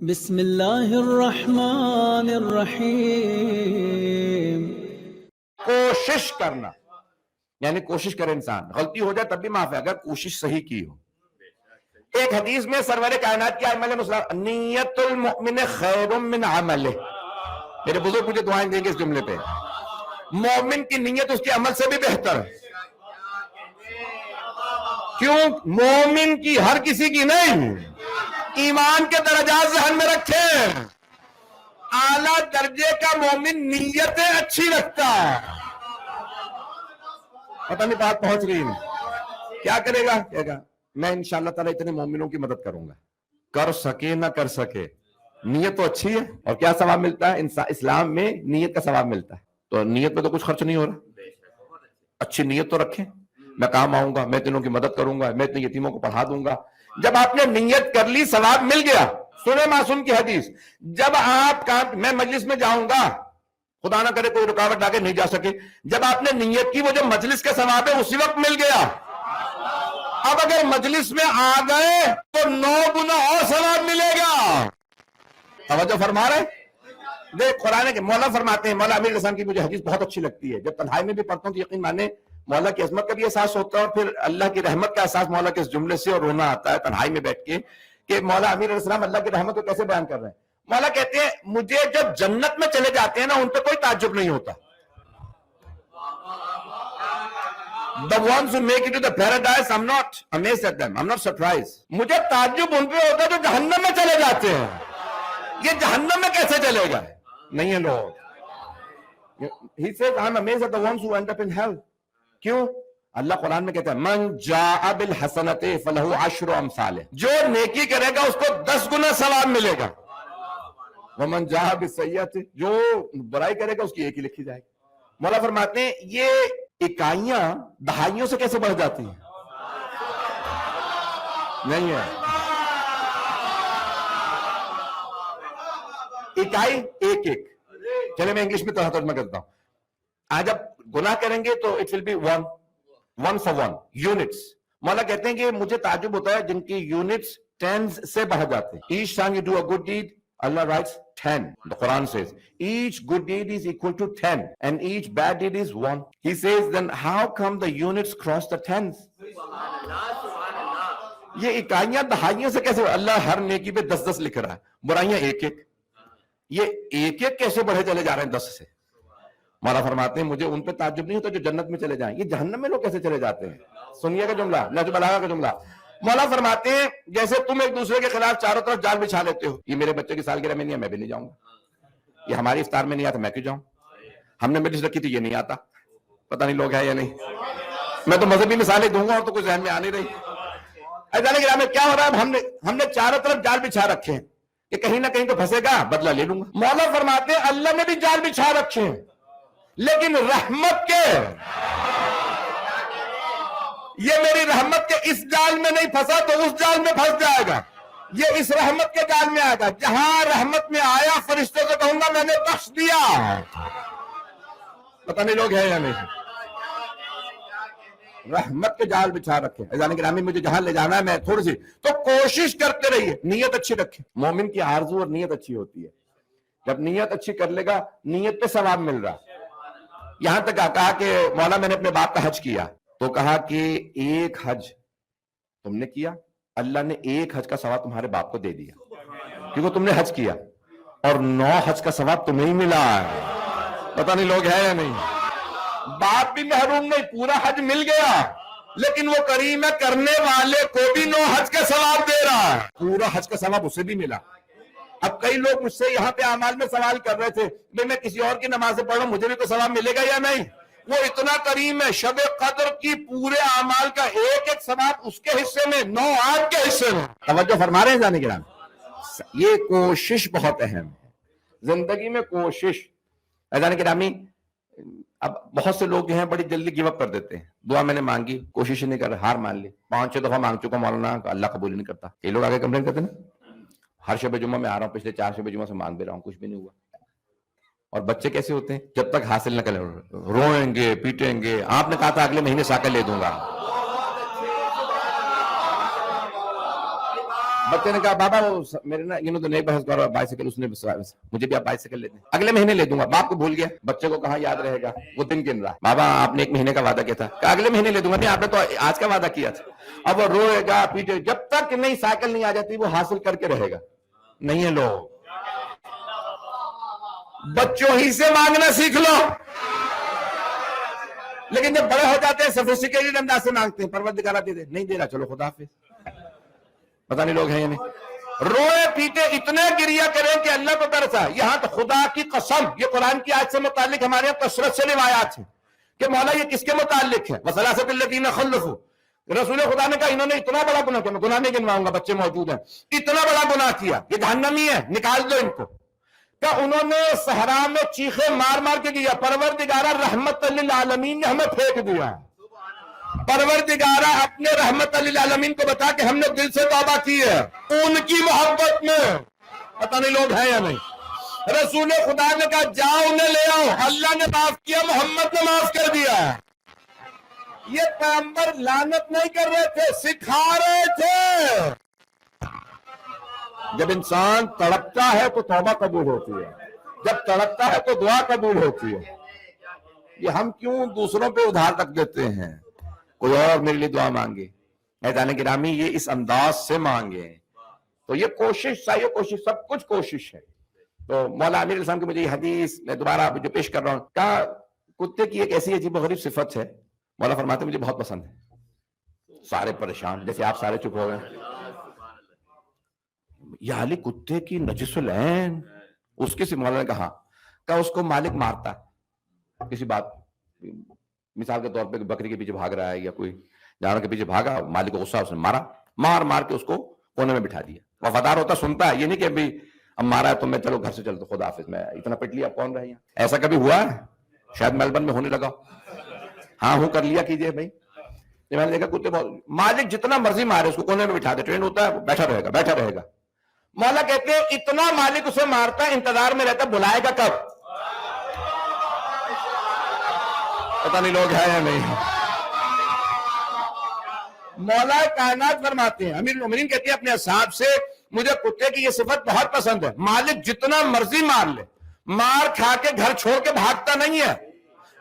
بسم اللہ الرحمن الرحیم۔ کوشش کرنا یعنی کوشش کرے انسان، غلطی ہو جائے تب بھی معاف ہے اگر کوشش صحیح کی ہو۔ ایک حدیث میں سرور کائنات کی نیت المؤمن خیر من عملہ، میرے بزرگ مجھے دعائیں دیں گے اس جملے پہ، مومن کی نیت اس کے عمل سے بھی بہتر ہے۔ کیوں؟ مومن کی ہر کسی کی نہیں، ایمان کے درجات ذہن میں رکھیں، اعلیٰ درجے کا مومن نیتیں اچھی رکھتا ہے۔ پتہ نہیں بات پہنچ رہی ہے؟ کیا کرے گا؟ کہے گا میں انشاءاللہ تعالیٰ اتنے مومنوں کی مدد کروں گا، کر سکے نہ کر سکے، نیت تو اچھی ہے۔ اور کیا ثواب ملتا ہے اسلام میں؟ نیت کا ثواب ملتا ہے۔ تو نیت پہ تو کچھ خرچ نہیں ہو رہا، اچھی نیت تو رکھیں، میں کام آؤں گا، میں اتنوں کی مدد کروں گا، میں اتنے یتیموں کو پڑھا دوں گا۔ جب آپ نے نیت کر لی ثواب مل گیا۔ سنیں معصوم کی حدیث، جب آپ میں مجلس میں جاؤں گا، خدا نہ کرے کوئی رکاوٹ آ کے نہیں جا سکے، جب آپ نے نیت کی وہ جو مجلس کا ثواب ہے اسی وقت مل گیا۔ اب اگر مجلس میں آ گئے تو 9 گنا اور ثواب ملے گا۔ توجہ فرما رہے؟ دیکھ قرآن کے مولا فرماتے ہیں، مولا امیر رسان کی مجھے حدیث بہت اچھی لگتی ہے، جب تنہائی میں بھی پڑھتا ہوں تو یقین مانے مولا کی عظمت کا بھی احساس ہوتا ہے، اور پھر اللہ کی رحمت کا احساس مولا کے اس جملے سے، اور رونا آتا ہے تنہائی میں بیٹھ کے کہ مولا امیر علیہ السلام اللہ کی رحمت کو کیسے بیان کر رہے ہیں۔ مولا کہتے ہیں مجھے جب جنت میں چلے جاتے ہیں نا ان پہ کوئی تعجب نہیں ہوتا۔ The ones who make it to the paradise, I'm not amazed at them, I'm not surprised. مجھے تعجب ان پہ ہوتا ہے جو جہنم میں چلے جاتے ہیں، یہ جہنم میں کیسے چلے گئے؟ نہیں ہے لوگ۔ He says I'm amazed at the ones who end up in hell. کیوں؟ اللہ قرآن میں کہتا ہے من جاء بالحسنۃ فلہ عشر امثالہ، جو نیکی کرے گا اس کو 10 گنا ثواب ملے گا، ومن جاء بالسیئۃ، جو برائی کرے گا اس کی ایک ہی لکھی جائے گی۔ مولا فرماتے ہیں یہ اکائیاں دہائیوں سے کیسے بڑھ جاتی ہیں؟ نہیں ہے اکائی ایک ایک۔ چلے میں انگلش میں ترجمہ کرتا ہوں۔ آج آپ گناہ کریں گے تو it will be one for one units. مولا کہتے ہیں کہ مجھے تعجب ہوتا ہے جن کی یونٹس 10 سے بڑھ جاتے ہیں۔ Each time you do a good deed Allah writes 10. The Quran says each good deed is equal to 10 and each bad deed is 1. He says then how come the units cross the tens? یہ اکائیاں دہائیوں سے کیسے؟ اللہ ہر نیکی پہ 10 لکھ رہا ہے، برائیاں ایک ایک، یہ ایک ایک کیسے بڑھے چلے جا رہے ہیں 10 سے؟ مولا فرماتے ہیں مجھے ان پہ تعجب نہیں ہوتا جو جنت میں چلے جائیں، یہ جہنم میں لوگ کیسے چلے جاتے ہیں؟ سنیے گا جملہ، نہج البلاغہ کا جملہ۔ مولا فرماتے ہیں جیسے تم ایک دوسرے کے خلاف چاروں طرف جال بچھا لیتے ہو، یہ میرے بچے کی سالگرہ میں نہیں ہے میں بھی نہیں جاؤں گا، یہ ہماری افطار میں نہیں آتا میں کیوں جاؤں، ہم نے مجلس رکھی تھی یہ نہیں آتا، پتہ نہیں لوگ ہے یا نہیں، میں تو مذہبی مثالیں دوں گا اور تو کوئی ذہن میں آ نہیں رہی۔ ایسا نہیں کیا ہو رہا ہے؟ ہم نے چاروں طرف جال بچھا رکھے ہیں کہ کہیں نہ کہیں تو پھنسے گا، بدلہ لے لوں گا۔ مولا فرماتے ہیں اللہ نے بھی جال بچھا رکھے ہیں لیکن رحمت کے، یہ میری رحمت کے اس جال میں نہیں پھنسا تو اس جال میں پھنس جائے گا، یہ اس رحمت کے جال میں آئے گا۔ جہاں رحمت میں آیا فرشتوں سے کہوں گا میں نے بخش دیا، پتہ نہیں لوگ ہیں یا نہیں۔ رحمت کے جال بچھا رکھے۔ عزیزان گرامی مجھے جہاں لے جانا ہے میں تھوڑی سی تو کوشش کرتے رہیے، نیت اچھی رکھیں۔ مومن کی آرزو اور نیت اچھی ہوتی ہے، جب نیت اچھی کر لے گا نیت پہ ثواب مل رہا۔ یہاں تک کہا کہ مولا میں نے اپنے باپ کا حج کیا، تو کہا کہ ایک حج تم نے کیا، اللہ نے ایک حج کا ثواب تمہارے باپ کو دے دیا کیونکہ تم نے حج کیا، اور 9 حج کا ثواب تمہیں ہی ملا ہے، پتہ نہیں لوگ ہیں یا نہیں۔ باپ بھی محروم نہیں، پورا حج مل گیا، لیکن وہ کریم ہے کرنے والے کو بھی 9 حج کا ثواب دے رہا ہے، پورا حج کا ثواب اسے بھی ملا۔ اب کئی لوگ مجھ سے یہاں پہ اعمال میں سوال کر رہے تھے میں کسی اور کی نماز سے پڑھ رہا ہوں مجھے بھی تو ثواب ملے گا یا نہیں؟ وہ اتنا کریم ہے، شب قدر کی پورے اعمال کا ایک ایک ثواب اس کے حصے میں، 9 آپ کے حصے میں۔ توجہ فرما رہے ہیں جانے گرام، یہ کوشش بہت اہم ہے زندگی میں، کوشش۔ جانے گرامی اب بہت سے لوگ ہیں بڑی جلدی گیو اپ کر دیتے ہیں، دعا میں نے مانگی کوشش ہی نہیں کر رہا، ہار مان لی، 5-6 دفعہ مانگ چکا مولانا اللہ قبول ہی نہیں کرتا۔ یہ لوگ آگے کمپلین کرتے ہیں نا، ہر شب جمعہ میں آ رہا ہوں، پچھلے 4 شب جمعہ سے مانگ بھی رہا ہوں کچھ بھی نہیں ہوا۔ اور بچے کیسے ہوتے ہیں؟ جب تک حاصل نہ کریں روئیں گے پیٹیں گے، آپ نے کہا تھا اگلے مہینے ساکر لے دوں گا، بچے نے کہا بابا میرے نا انہوں تو نہیں بحث کرو بائیسیکل، اس نے مجھے بھی آپ بائیسیکل لے دیں، اگلے مہینے لے دوں گا۔ باپ کو بھول گیا، بچے کو کہاں یاد رہے گا، وہ دن گن رہا، بابا آپ نے 1 مہینے کا وعدہ کیا تھا، کہ اگلے مہینے لے دوں گا، نہیں آپ نے تو آج کا وعدہ کیا تھا۔ اب وہ روئے گا پیٹے، جب تک نئی سائیکل نہیں آ جاتی وہ حاصل کر کے رہے گا۔ نہیں ہے لوگ، بچوں ہی سے مانگنا سیکھ لو، لیکن جب بڑے ہو جاتے ہیں سوفسٹیکیٹڈ انداز سے مانگتے ہیں، پروردگار دے دے، نہیں دے رہا چلو خدا حافظ۔ پتہ نہیں لوگ ہیں یا نہیں، روئے پیٹے اتنے گریا کریں کہ اللہ کو ترس آئے۔ یہاں تو خدا کی قسم، یہ قرآن کی آیت سے متعلق ہمارے یہاں کثرت سے روایات ہیں کہ مولا یہ کس کے متعلق ہے، وَثَلَاثَةُ الَّذِينَ خَلَّفُوا، رسول خدا نے کہا انہوں نے اتنا بڑا گناہ کیا، میں گناہ نہیں گنواؤں گا، بچے موجود ہیں، اتنا بڑا گناہ کیا، یہ جہنمی ہے، نکال دو ان کو۔ کہ انہوں نے صحرا میں چیخے مار مار کے کیا، پروردگارہ رحمت للعالمین نے ہمیں پھینک دیا ہے، پروردگارہ اپنے رحمت للعالمین کو بتا کہ ہم نے دل سے توبہ کی ہے ان کی محبت میں۔ پتہ نہیں لوگ ہیں یا نہیں، رسول خدا نے کہا جاؤ انہیں لے آؤ، اللہ نے معاف کیا، محمد نے معاف کر دیا۔ یہ پیغمبر لعنت نہیں کر رہے تھے، سکھا رہے تھے۔ جب انسان تڑپتا ہے تو توبہ قبول ہوتی ہے، جب تڑپتا ہے تو دعا قبول ہوتی ہے۔ یہ ہم کیوں دوسروں پہ ادھار رکھ دیتے ہیں، کوئی اور میرے لیے دعا مانگے، عزیزان گرامی یہ اس انداز سے مانگے تو یہ کوشش چاہیے، کوشش سب کچھ کوشش ہے۔ تو مولا امیر الاسلام کی مجھے یہ حدیث میں دوبارہ جو پیش کر رہا ہوں، کہا کتے کی ایک ایسی عجیب و غریب صفت ہے، مولا فرماتے مجھے بہت پسند ہے، سارے پریشان جیسے آپ سارے چپ ہو گئے، یا علی کتے کی نجس العین، اس کے سے مولا نے کہا کہ اس کو مالک مارتا ہے کسی بات، مثال کے طور پہ بکری کے پیچھے بھاگ رہا ہے یا کوئی جانور کے پیچھے بھاگا، مالک کو غصہ اس نے مارا، مار کے اس کو کونے میں بٹھا دیا، وفادار ہوتا سنتا ہے، یہ نہیں کہ ابھی اب مارا ہے تو میں چلو گھر سے چل تو خدا حافظ، میں اتنا پٹ لیا کون رہے یہاں۔ ایسا کبھی ہوا ہے؟ شاید میلبرن میں ہونے لگا، ہاں ہوں کر لیا کیجئے بھائی۔ میں نے دیکھا کتے بہت، مالک جتنا مرضی مارے اس کو کونے میں بٹھا دے، ٹرین ہوتا ہے بیٹھا رہے گا۔ مولا کہتے ہیں اتنا مالک اسے مارتا ہے، انتظار میں رہتا بلائے گا کب۔ پتہ نہیں لوگ ہیں یا نہیں۔ مولا کائنات فرماتے ہیں، امیر المومنین کہتے ہیں اپنے اصحاب سے مجھے کتے کی یہ صفت بہت پسند ہے، مالک جتنا مرضی مار لے، مار کھا کے گھر چھوڑ کے بھاگتا نہیں ہے،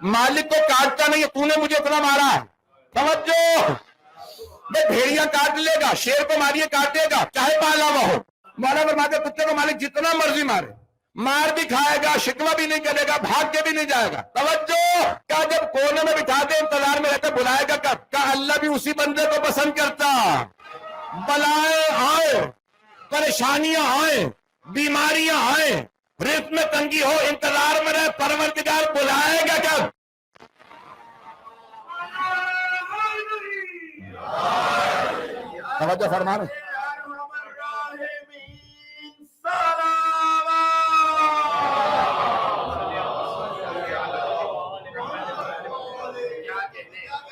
مالک کو کاٹتا نہیں ہے، تو نے مجھے اتنا مارا ہے، سمجھو بھیڑیا کاٹ لے گا، شیر کو ماریے کاٹے گا چاہے پالا ہوا ہو۔ مولا فرماتے ہیں کتے کو مالک جتنا مرضی مارے، مار بھی کھائے گا، شکوہ بھی نہیں کرے گا، بھاگ کے بھی نہیں جائے گا۔ توجہ، کہا جب کونے میں بٹھا دے انتظار میں رہتا بلائے گا کب، کہا اللہ بھی اسی بندے کو پسند کرتا، بلائیں آئے، پریشانیاں آئیں، بیماریاں آئیں، رزق میں تنگی ہو، انتظار میں رہے پروردگار بلائے گا کب۔ توجہ فرما رہے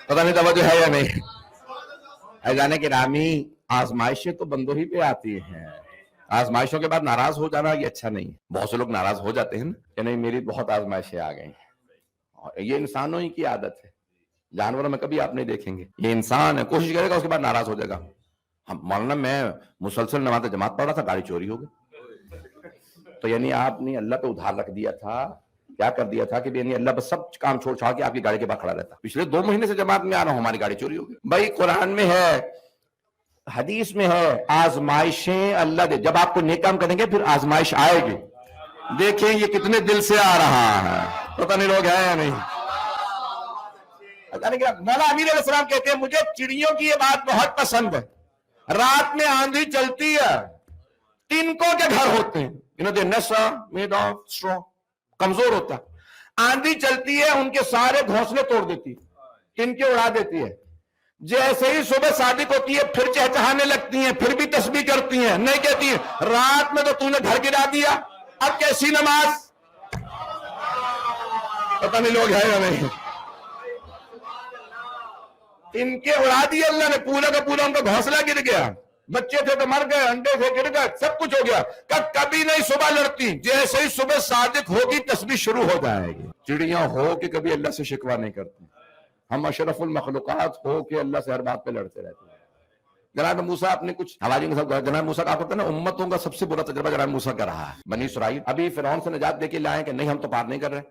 پتہ نہیں توجہ ہے یا نہیں۔ عزیزان گرامی آزمائشیں تو بندوں ہی پہ آتی ہیں، آزمائشوں کے بعد ناراض ہو جانا یہ اچھا نہیں ہے۔ بہت سے لوگ ناراض ہو جاتے ہیں نا کہ نہیں میری بہت آزمائشیں آ گئی ہیں، یہ انسانوں ہی کی عادت ہے، جانوروں میں کبھی آپ نہیں دیکھیں گے۔ یہ انسان ہے کوشش کرے گا اس کے بعد ناراض ہو جائے گا۔ مولانا میں مسلسل نماز جماعت پڑھ رہا تھا، گاڑی چوری ہو گئی، تو یعنی آپ نے اللہ پہ ادھار رکھ دیا تھا، کیا کر دیا تھا کہ یعنی اللہ بس سب کام چھوڑ چھاڑ کے آپ کی گاڑی کے بعد کھڑا رہتا، پچھلے 2 مہینے سے جماعت میں آ رہا ہوں ہماری گاڑی چوری ہو گئی۔ بھائی قرآن میں ہے، حدیث میں ہے، آزمائشیں اللہ دے، جب آپ کو نیک کام کریں گے پھر آزمائش آئے گی، دیکھیں یہ کتنے دل سے آ رہا ہے، پتہ نہیں لوگ ہیں یا نہیں۔ مولا امیر علیہ السلام کہتے ہیں مجھے چڑیوں کی یہ بات بہت پسند ہے، رات میں آندھی چلتی ہے، تنکوں کے گھر ہوتے ہیں، کمزور ہوتا ہے، آندھی چلتی ہے ان کے سارے گھونسلے توڑ دیتی ہے، تنکے اڑا دیتی ہے، جیسے ہی صبح صادق ہوتی ہے پھر چہچہانے لگتی ہیں، پھر بھی تسبیح کرتی ہیں، نہیں کہتی ہیں رات میں تو نے گھر گرا دیا، اب کیسی نماز۔ پتہ نہیں لوگ ہیں یا نہیں۔ ان کے اڑا دیا اللہ نے، پورا کا پورا ان کا گھونسلہ گر گیا، بچے تھے تو مر گئے، انڈے تھے گر گئے، سب کچھ ہو گیا۔ کبھی نہیں صبح لڑتی، جیسے ہی صبح صادق ہوگی تسبیح شروع ہو جائے گی۔ چڑیاں ہو کہ کبھی اللہ سے شکوہ نہیں کرتی، ہم اشرف المخلوقات ہو کہ اللہ سے ہر بات پہ لڑتے رہتے ہیں۔ جناب موسیٰ اپنے کچھ حواریوں کے ساتھ، جناب موسیٰ کا آپ ہوتا ہے نا امتوں کا سب سے برا تجربہ جناب موسیٰ کا رہا ہے۔ بنی اسرائیل ابھی فرعون سے نجات دے کے لائے کہ نہیں ہم تو پار نہیں کر رہے،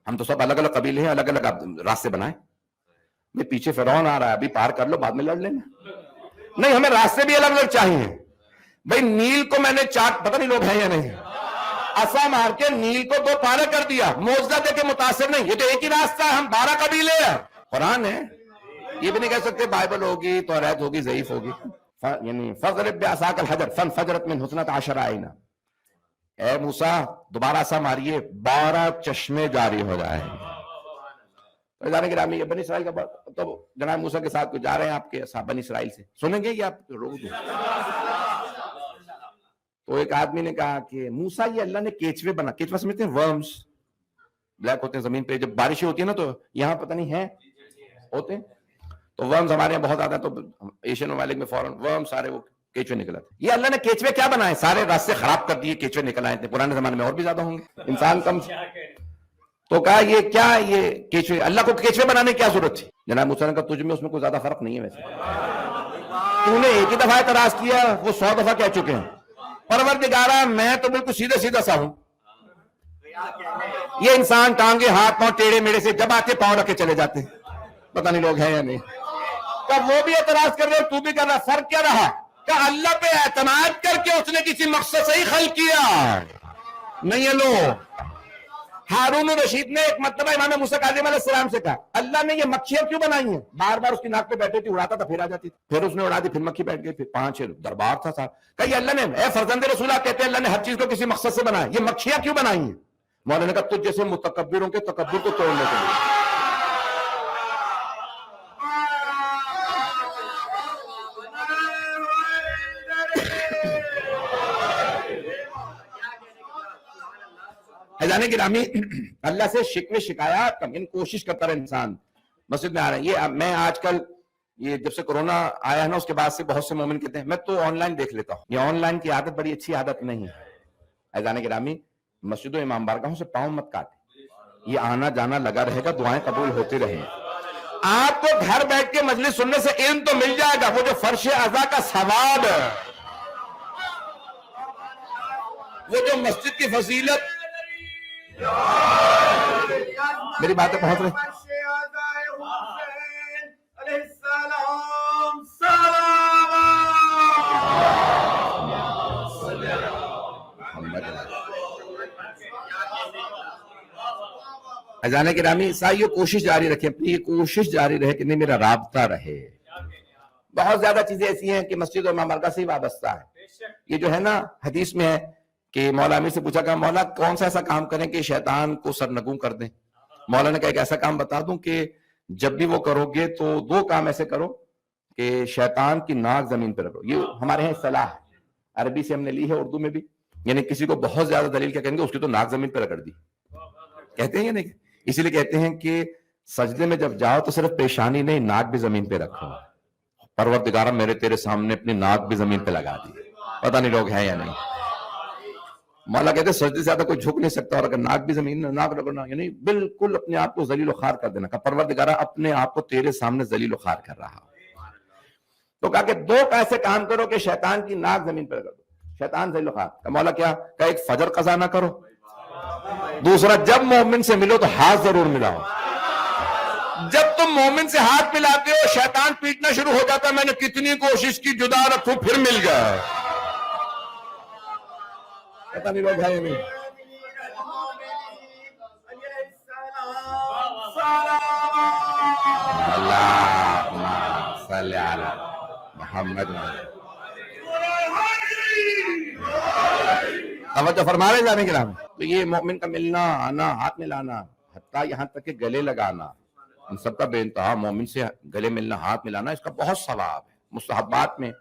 ہم تو سب الگ الگ قبیلے ہیں، الگ الگ راستے بنائیں، میں پیچھے فرعون آ رہا ہے ابھی پار کر لو بعد میں لڑ لینا، نہیں ہمیں راستے بھی الگ الگ چاہیے۔ بھائی نیل کو میں نے چاٹ، پتہ نہیں لوگ ہیں یا نہیں، عصا مار کے نیل کو 2 پارے کر دیا، معجزہ دے کے متاثر نہیں، یہ تو ایک ہی راستہ ہے، ہم 12 قبیلے ہیں، قرآن ہے، یہ بھی نہیں کہہ سکتے بائبل ہوگی، توریت ہوگی، ضعیف ہوگی۔ یعنی فضرب بعصاک الحجر فانفجرت منہ 12 عینا، اے موسیٰ دوبارہ عصا ماریے 12 چشمے جاری ہو جائیں۔ جانے گرامی بنی اسرائیل کا تو جناب موسیٰ کے ساتھ جا رہے ہیں آپ کے بنی اسرائیل سے، سنیں گے یا آپ روک دیں؟ تو ایک آدمی نے کہا کہ موسیٰ یہ اللہ نے کیچوے بنا، کیچوا سمجھتے ہیں ورمز، بلیک ہوتے ہیں زمین پہ، جب بارشیں ہوتی ہیں نا تو یہاں پتہ نہیں ہیں ہوتے ہیں، تو ورمز ہمارے یہاں بہت آتا ہے، تو ایشین ممالک میں فوراً ورمز سارے وہ کیچوے نکل آتے۔ یہ اللہ نے کیچوے کیا بنائے، سارے راستے خراب کر دیے، کیچوے نکل آئے تھے، پرانے زمانے میں اور بھی زیادہ ہوں گے، انسان کم، تو کہا یہ کیا، یہ کیچوے، اللہ کو کیچوے بنانے کی کیا ضرورت تھی؟ جناب موسیٰ نے کہا تجھ میں اس میں کوئی زیادہ فرق نہیں ہے، ویسے تو نے ایک ہی دفعہ اعتراض کیا، وہ 100 دفعہ کہہ چکے ہیں، پروردگارا میں تو بالکل سیدھے سیدھا سا ہوں، یہ انسان ٹانگے ہاتھ پاؤں ٹیڑے میڑے سے جب آتے پاؤں رکھ کے چلے جاتے، پتہ نہیں لوگ ہیں یا نہیں، کہ وہ بھی اعتراض کر رہے تو بھی کر رہا، فرق کیا رہا؟ کہ اللہ پہ اعتماد کر کے اس نے کسی مقصد سے ہی خلق کیا، نہیں ہے لو۔ ہارون الرشید نے ایک مرتبہ امام موسیٰ کاظم علیہ السلام سے کہا اللہ نے یہ مکھیاں کیوں بنائی ہیں؟ بار بار اس کی ناک پہ بیٹھتی تھی، اڑاتا تھا پھر آ جاتی تھی، پھر اس نے اڑا دی، پھر مکھی بیٹھ گئی، پھر 5 دربار تھا صاحب، کہ یہ اللہ نے، اے فرزند رسول، آپ کہتے ہیں اللہ نے ہر چیز کو کسی مقصد سے بنایا، یہ مکھیاں کیوں بنائی ہیں؟ مولانا نے کہا تجھ جیسے متکبروں کے تکبر کو توڑنے کے لیے۔ جانے گرامی اللہ سے شکوے شکایات کم، کوشش کرتا رہے انسان، مسجد میں آ رہے ہیں، یہ میں آج کل یہ جب سے کرونا آیا ہے نا اس کے بعد سے بہت سے مومن کہتے ہیں میں تو آن لائن دیکھ لیتا ہوں، یہ آن لائن کی عادت بڑی اچھی عادت نہیں ہے۔ جانے گرامی مسجد و امام بارگاہوں سے پاؤں مت کاٹے، یہ آنا جانا لگا رہے گا، دعائیں قبول ہوتی رہیں، آپ کو گھر بیٹھ کے مجلس سننے سے علم تو مل جائے گا، وہ جو فرش اعضاء کا ثواب ہے، وہ جو مسجد کی فضیلت، میری باتیں پہنچ رہی؟ اذان گرامی سائیو کوشش جاری رکھیں، اپنی یہ کوشش جاری رہے کہ نہیں میرا رابطہ رہے۔ بہت زیادہ چیزیں ایسی ہیں کہ مسجد و امام بارگاہ سے ہی وابستہ ہے، یہ جو ہے نا حدیث میں ہے کہ مولا امیر سے پوچھا کہ مولا کون سا ایسا کام کریں کہ شیطان کو سرنگوں کر دیں؟ مولا نے کہا ایک ایسا کام بتا دوں کہ جب بھی وہ کرو گے تو 2 کام ایسے کرو کہ شیطان کی ناک زمین پہ رکھو، یہ ہمارے ہیں اصطلاح ہے، عربی سے ہم نے لی ہے، اردو میں بھی، یعنی کسی کو بہت زیادہ دلیل کیا کہیں گے اس کی تو ناک زمین پہ رگڑ دی، کہتے ہیں یا نہیں؟ اسی لیے کہتے ہیں کہ سجدے میں جب جاؤ تو صرف پیشانی نہیں ناک بھی زمین پہ رکھو، پروردگارہ میرے تیرے سامنے اپنی ناک بھی زمین پہ لگا دی، پتہ نہیں لوگ ہیں یا نہیں۔ مولا کہتے ہیں سجدے سے زیادہ کوئی جھک نہیں سکتا، اور اگر ناک بھی زمین ناک رگڑنا یعنی بالکل اپنے آپ کو ذلیل و خوار کر دینا، کہ پروردگارہ اپنے آپ کو تیرے سامنے ذلیل و خوار کر رہا، تو کہا کہ 2 ایسے کام کرو کہ شیطان کی ناک زمین پہ رگڑ دو، شیطان ذلیل و خوار۔ کہ مولا کیا؟ کہ ایک فجر قضا نہ کرو، دوسرا جب مومن سے ملو تو ہاتھ ضرور ملاؤ، جب تم مومن سے ہاتھ ملاتے ہو شیطان پیٹنا شروع ہو جاتا ہے میں نے کتنی کوشش کی جدا رکھوں پھر مل گیا، پتہ نہیں لوگ ہے نہیں۔ اللہم صلی علی محمد، توجہ فرما رہے جانے کے نام، تو یہ مومن کا ملنا آنا، ہاتھ ملانا، حتیٰ یہاں تک کہ گلے لگانا، ان سب کا بے انتہا مومن سے گلے ملنا، ہاتھ ملانا، اس کا بہت ثواب ہے۔ مستحبات میں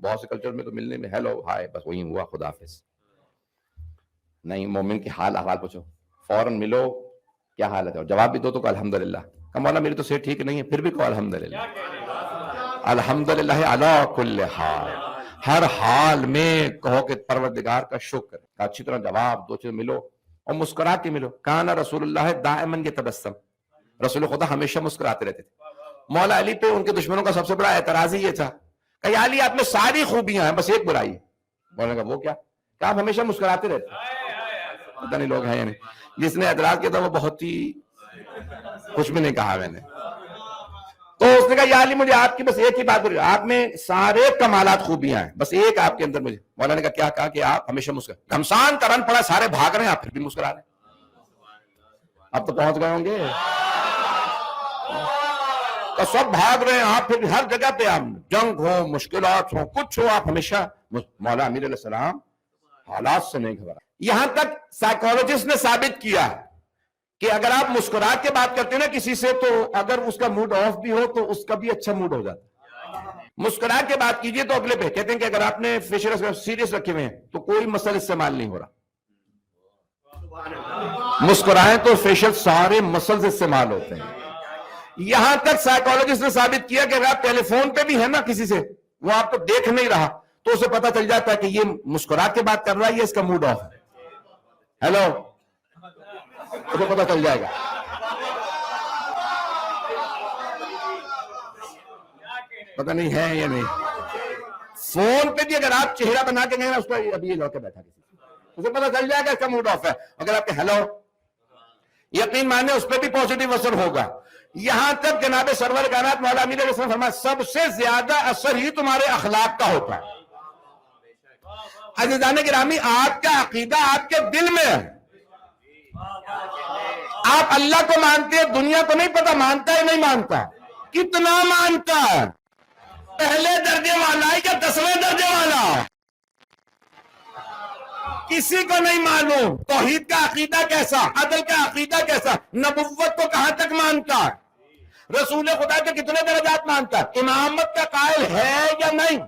بہت سے کلچر میں تو ملنے میں ہیلو ہائے بس وہی ہوا خدا حافظ نہیں، مومن کی حال احوال پوچھو، فوراً ملو کیا حالت ہے، اور جواب بھی دو تو کہ الحمدللہ، کہ مولا میری تو صحت ٹھیک نہیں ہے، پھر بھی کہو الحمدللہ، الحمدللہ علی کل حال، ہر حال میں کہو کہ پروردگار کا شکر، اچھی طرح جواب دو، چیز ملو اور مسکرا کے ملو۔ کانا رسول اللہ دائماً یتبسم، رسول خدا ہمیشہ مسکراتے رہتے تھے۔ مولا علی پہ ان کے دشمنوں کا سب سے بڑا اعتراض ہی یہ تھا کہ یا علی آپ میں ساری خوبیاں ہیں بس ایک برائی ہے. بولنے کا وہ کیا؟ کہ آپ ہمیشہ مسکراتے رہتے ہیں. پتہ نہیں لوگ ہیں یا نہیں. جس نے اعتراض کیا تھا وہ بہت ہی کچھ بھی نہیں کہا میں نے. تو اس نے کہا یا علی مجھے آپ کی بس ایک ہی بات بولی, آپ میں سارے کمالات خوبیاں ہیں بس ایک آپ کے اندر مجھے. مولانا نے کہا کیا؟ کہ آپ ہمیشہ مسکرا. گھمسان کا رن پڑا, سارے بھاگ رہے ہیں, آپ پھر بھی مسکرا رہے ہیں. اب تو پہنچ گئے ہوں گے, تو سب بھاگ رہے ہیں, آپ پھر ہر جگہ پہ آپ جنگ ہو, مشکلات ہو, کچھ ہو, آپ ہمیشہ. مولا امیر علیہ السلام حالات سے نہیں گھبرا. یہاں تک سائیکالوجسٹ نے ثابت کیا کہ اگر آپ مسکرا کے بات کرتے ہیں نا کسی سے, تو اگر اس کا موڈ آف بھی ہو تو اس کا بھی اچھا موڈ ہو جاتا. مسکرا کے بات کیجئے تو اگلے پہ کہتے ہیں کہ اگر آپ نے فیشل سیریس رکھے ہوئے ہیں تو کوئی مسل استعمال نہیں ہو رہا. مسکرائیں تو فیشل سارے مسلز استعمال ہوتے ہیں. یہاں تک سائیکالوجسٹ نے ثابت کیا کہ اگر آپ ٹیلی فون پہ بھی ہیں نا کسی سے, وہ آپ کو دیکھ نہیں رہا تو اسے پتا چل جاتا ہے کہ یہ مسکرا کے بات کر رہا ہے, یہ اس کا موڈ آف ہے. ہیلو, اسے پتا چل جائے گا. پتہ نہیں ہے یا نہیں. فون پہ بھی اگر آپ چہرہ بنا کے گئے نا اس کا, ابھی یہ لوگ کے بیٹھا کسی, اسے پتا چل جائے گا اس کا موڈ آف ہے. اگر آپ کے ہیلو, یقین مانے اس پہ بھی پوزیٹیو اثر ہوگا. یہاں تک جناب سرور کائنات مولا امیر علیہ السلام فرمایا سب سے زیادہ اثر ہی تمہارے اخلاق کا ہوتا ہے. عزیزان گرامی, آپ کا عقیدہ آپ کے دل میں ہے. آپ اللہ کو مانتے ہیں, دنیا کو نہیں پتا مانتا ہے نہیں مانتا, کتنا مانتا ہے, پہلے درجے والا ہے یا 10ویں درجے والا, کسی کو نہیں معلوم. توحید کا عقیدہ کیسا, عدل کا عقیدہ کیسا, نبوت کو کہاں تک مانتا ہے, رسول خدا کے کتنے درجات مانتا ہے, امامت کا قائل ہے یا نہیں,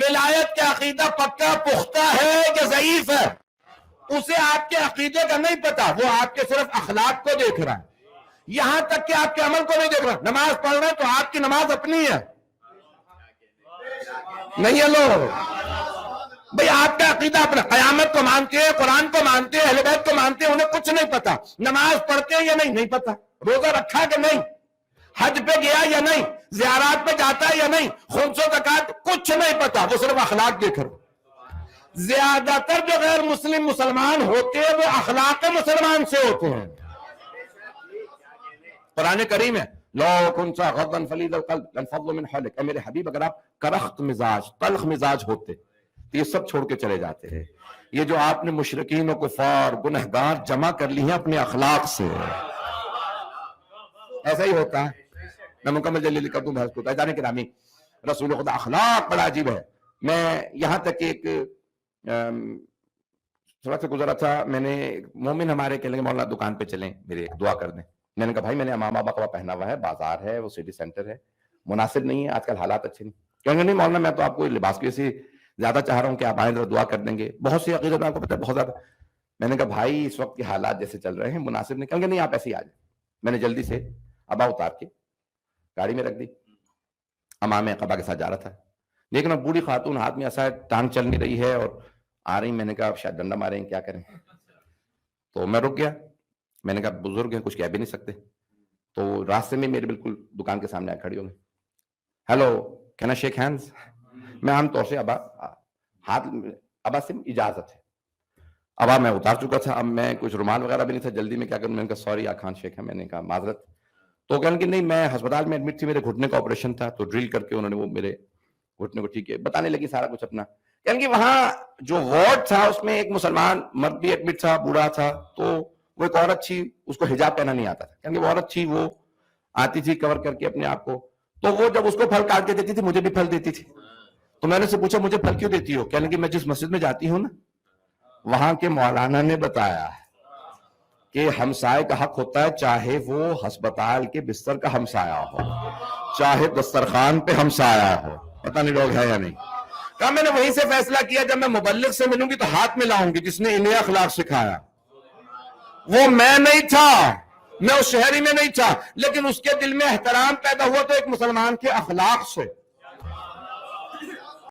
ولایت کا عقیدہ پکا پختہ ہے یا ضعیف ہے, اسے آپ کے عقیدے کا نہیں پتا, وہ آپ کے صرف اخلاق کو دیکھ رہا ہے. یہاں تک کہ آپ کے عمل کو نہیں دیکھ رہا. نماز پڑھ رہے ہیں تو آپ کی نماز اپنی ہے, نہیں ہے لوگ بھئی آپ کا عقیدہ اپنا. قیامت کو مانتے ہیں, قرآن کو مانتے ہیں, اہل بیت کو مانتے ہیں, انہیں کچھ نہیں پتا. نماز پڑھتے ہیں یا نہیں پتا, روزہ رکھا کہ نہیں, حج پہ گیا یا نہیں, زیارات پہ جاتا ہے یا نہیں, خمس و زکات کچھ نہیں پتا, وہ صرف اخلاق دیکھ رہے. زیادہ تر جو غیر مسلم مسلمان ہوتے ہیں وہ اخلاق مسلمان سے ہوتے ہیں. قرآن کریم ہے لو كنت غضا فليظ القلب لانفضوا من حولك. اے میرے حبیب اگر آپ کرخت مزاج, تلخ مزاج ہوتے تو یہ سب چھوڑ کے چلے جاتے ہیں. یہ جو آپ نے مشرکین و کفار گنہگار جمع کر لی ہیں اپنے اخلاق سے, ایسا ہی ہوتا ہے. میں مکمل جلیل کر دوں بحث کو. جانے کے نامی رسول خدا اخلاق بڑا عجیب ہے. میں یہاں تک ایک سڑک سے گزرا تھا, میں نے مومن ہمارے کہنے لگے مولانا دکان پہ چلیں میرے ایک دعا کر دیں. میں نے کہا بھائی میں نے امامہ بقوا پہنا ہوا ہے, بازار ہے, وہ سٹی سینٹر ہے, مناسب نہیں ہے, آج کل حالات اچھے نہیں. کہیں گے نہیں مولانا میں تو آپ کو لباس کی وجہ سے زیادہ چاہ رہا ہوں کہ آپ آئیں ذرا دعا کر دیں گے. بہت سی عقیدت آپ کو پتہ ہے بہت زیادہ. میں نے کہا بھائی اس وقت کے حالات جیسے چل رہے ہیں مناسب نہیں. کہیں گے نہیں آپ ایسے ہی آ جائیں. میں نے جلدی سے ابا اتار کے گاڑی میں رکھ دی, امام قبا کے ساتھ جا رہا تھا, لیکن اب بوڑھی خاتون ہاتھ میں ایسا ٹانگ چل نہیں رہی ہے اور آ رہی. میں نے کہا شاید ڈنڈا ماریں کیا کریں, تو میں رک گیا. میں نے کہا بزرگ ہیں کچھ کہہ بھی نہیں سکتے. تو راستے میں میرے بالکل دکان کے سامنے آ کھڑی ہو گئی. Hello can I shake hands. میں عام طور سے ابا ہاتھ, ابا سے اجازت ہے. ابا میں اتار چکا تھا, اب میں کچھ رومال وغیرہ بھی نہیں تھا, جلدی میں کیا کروں. میں نے کہا سوری آئی کانٹ شیک. میں نے کہا معذرت. تو کہنے کہ نہیں میں ہسپتال میں ایڈمٹ تھی, میرے گھٹنے کا آپریشن تھا, تو ڈرل کر کے انہوں نے وہ میرے گھٹنے کو ٹھیک ہے. بتانے لگی سارا کچھ اپنا. کہنے کہ وہاں جو وارڈ تھا اس میں ایک مسلمان مرد بھی ایڈمٹ تھا, بوڑھا تھا. تو وہ ایک عورت تھی, اس کو حجاب پہنا نہیں آتا تھا. کہنے کہ وہ عورت تھی, وہ آتی تھی کور کر کے اپنے آپ کو, تو وہ جب اس کو پھل کاٹ کے دیتی تھی مجھے بھی پھل دیتی تھی. تو میں نے سے پوچھا مجھے پھل کیوں دیتی ہو. کہنے کہ میں جس مسجد میں جاتی ہوں نا وہاں کے مولانا نے بتایا کہ ہمسائے کا حق ہوتا ہے, چاہے وہ ہسپتال کے بستر کا ہمسایہ ہو, چاہے دسترخوان پہ ہمسایہ ہو. پتہ نہیں لوگ ہے یا نہیں. کہا میں نے وہیں سے فیصلہ کیا جب میں مبلغ سے ملوں گی تو ہاتھ میں لاؤں گی جس نے انہیں اخلاق سکھایا. وہ میں نہیں تھا, میں اس شہری میں نہیں تھا, لیکن اس کے دل میں احترام پیدا ہوا تو ایک مسلمان کے اخلاق سے.